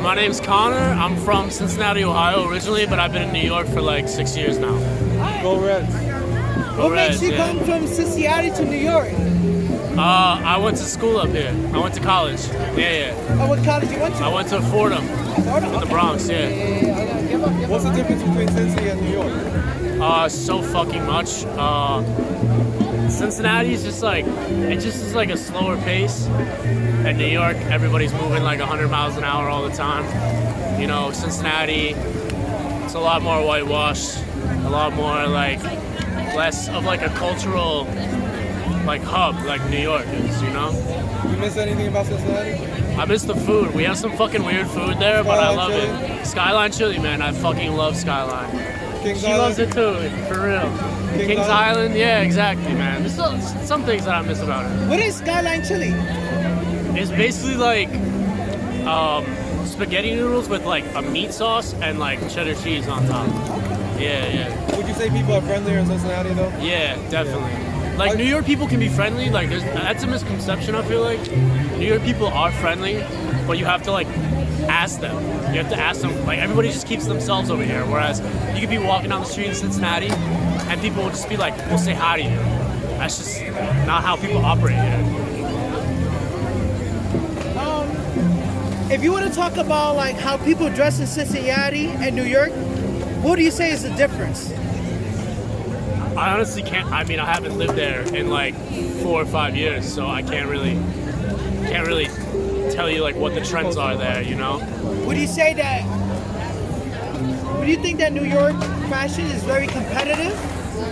My name's Connor. I'm from Cincinnati, Ohio originally, but I've been in New York for like 6 years now. Go Reds. What makes you come from Cincinnati to New York? I went to school up here. I went to college. Yeah. Oh, what college you went to? I went to Fordham in the Bronx, yeah. What's the difference between Cincy and New York? So fucking much. Cincinnati's just like, it just is like a slower pace. In New York, everybody's moving like 100 miles an hour all the time. You know, Cincinnati, it's a lot more whitewashed, a lot more like, less of like a cultural like hub like New York is, you know? You miss anything about Cincinnati? I miss the food. We have some fucking weird food there, but I love it. Skyline chili, man. I fucking love Skyline. Kings She Island? loves it too, for real. Kings Island, yeah, exactly, man. There's some things that I miss about it. What is Skyline chili? It's basically like spaghetti noodles with like a meat sauce and like cheddar cheese on top. Yeah. Would you say people are friendlier in Cincinnati though? Yeah, definitely. Like New York people can be friendly. Like that's a misconception. I feel like New York people are friendly, but you have to like ask them. You have to ask them. Like everybody just keeps themselves over here. Whereas you could be walking down the street in Cincinnati, and people will just be like, "We'll say hi to you." That's just not how people operate here. If you want to talk about like how people dress in Cincinnati and New York, what do you say is the difference? I honestly can't. I mean, I haven't lived there in like 4 or 5 years, so I can't really tell you like what the trends are there. You know? Would you say that? Would you think that New York fashion is very competitive?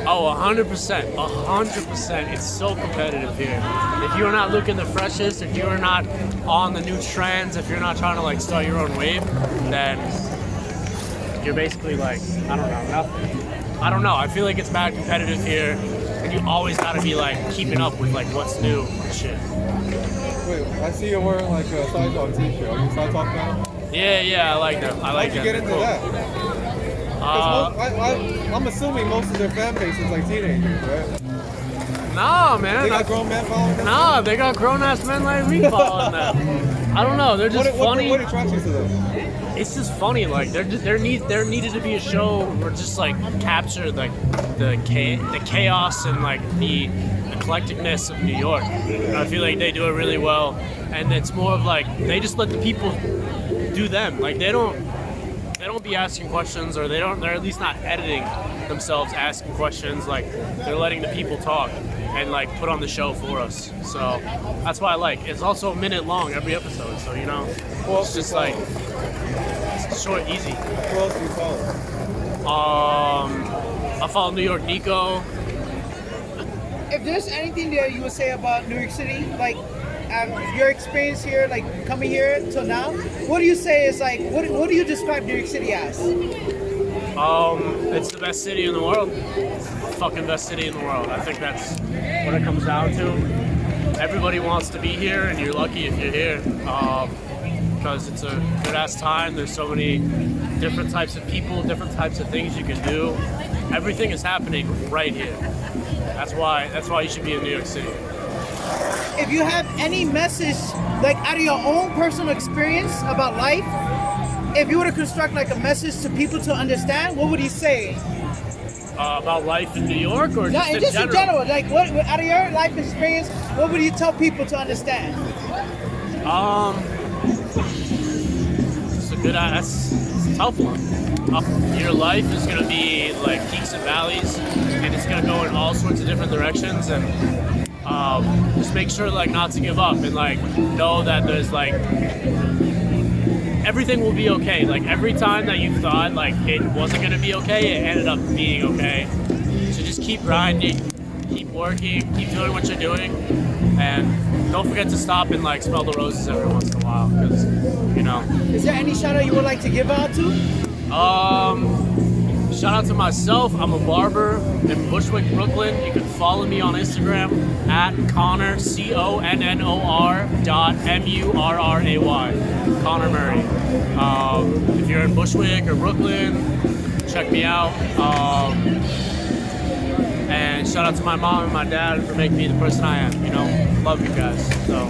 Oh, 100%. 100%. It's so competitive here. If you're not looking the freshest, if you're not on the new trends, if you're not trying to like start your own wave, then you're basically like, I don't know, nothing. I don't know. I feel like it's mad competitive here, and you always gotta be like keeping up with like what's new and shit. Wait, I see you're wearing like a Side Talk t-shirt. Are you Side Talk now? Yeah, I like that. I like How'd you that. get into Cool. that? I'm assuming most of their fan base is like teenagers, right? Nah, man. They got grown men following them? Nah, they got grown-ass men like me following them. I don't know. They're just funny. What attracts you to them? It's just funny. Like there needed to be a show where just like capture like the chaos and like the eclecticness of New York. And I feel like they do it really well. And it's more of like they just let the people do them. Like they don't be asking questions, or they're at least not editing themselves asking questions. Like they're letting the people talk and like put on the show for us. So that's why I like. It's also a minute long every episode, so you know, it's just like it's short, easy. Who else do you follow? I follow New York Nico. If there's anything that you would say about New York City, like your experience here, like coming here till now, what do you say is like, what do you describe New York City as? It's the best city in the world. It's the fucking best city in the world. I think that's what it comes down to. Everybody wants to be here, and you're lucky if you're here. Because it's a good ass time. There's so many different types of people, different types of things you can do. Everything is happening right here. That's why you should be in New York City. If you have any message, like out of your own personal experience about life, if you were to construct like a message to people to understand, what would you say? About life in New York, or In general, like what out of your life experience, what would you tell people to understand? That's a tough one. Your life is gonna be like peaks and valleys, and it's gonna go in all sorts of different directions, and just make sure like not to give up, and like know that there's like everything will be okay. Like every time that you thought like it wasn't gonna be okay, it ended up being okay. So just keep grinding, keep working, keep doing what you're doing, and don't forget to stop and like smell the roses every once in a while, because you know. Is there any shout out you would like to give out to? Shout out to myself. I'm a barber in Bushwick, Brooklyn. You can follow me on Instagram at Connor, CONNOR.MURRAY. Connor Murray. If you're in Bushwick or Brooklyn, check me out. And shout out to my mom and my dad for making me the person I am. You know, love you guys. So.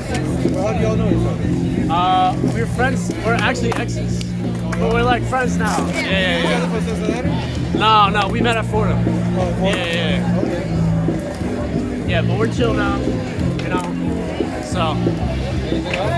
Well, how do y'all know each other? We're friends. We're actually exes, but we're like friends now. Yeah, You yeah, guys yeah. are from Cincinnati? No, we met at Fordham. Oh, Yeah. Okay. Yeah, but we're chill now, you know. So. Anything else?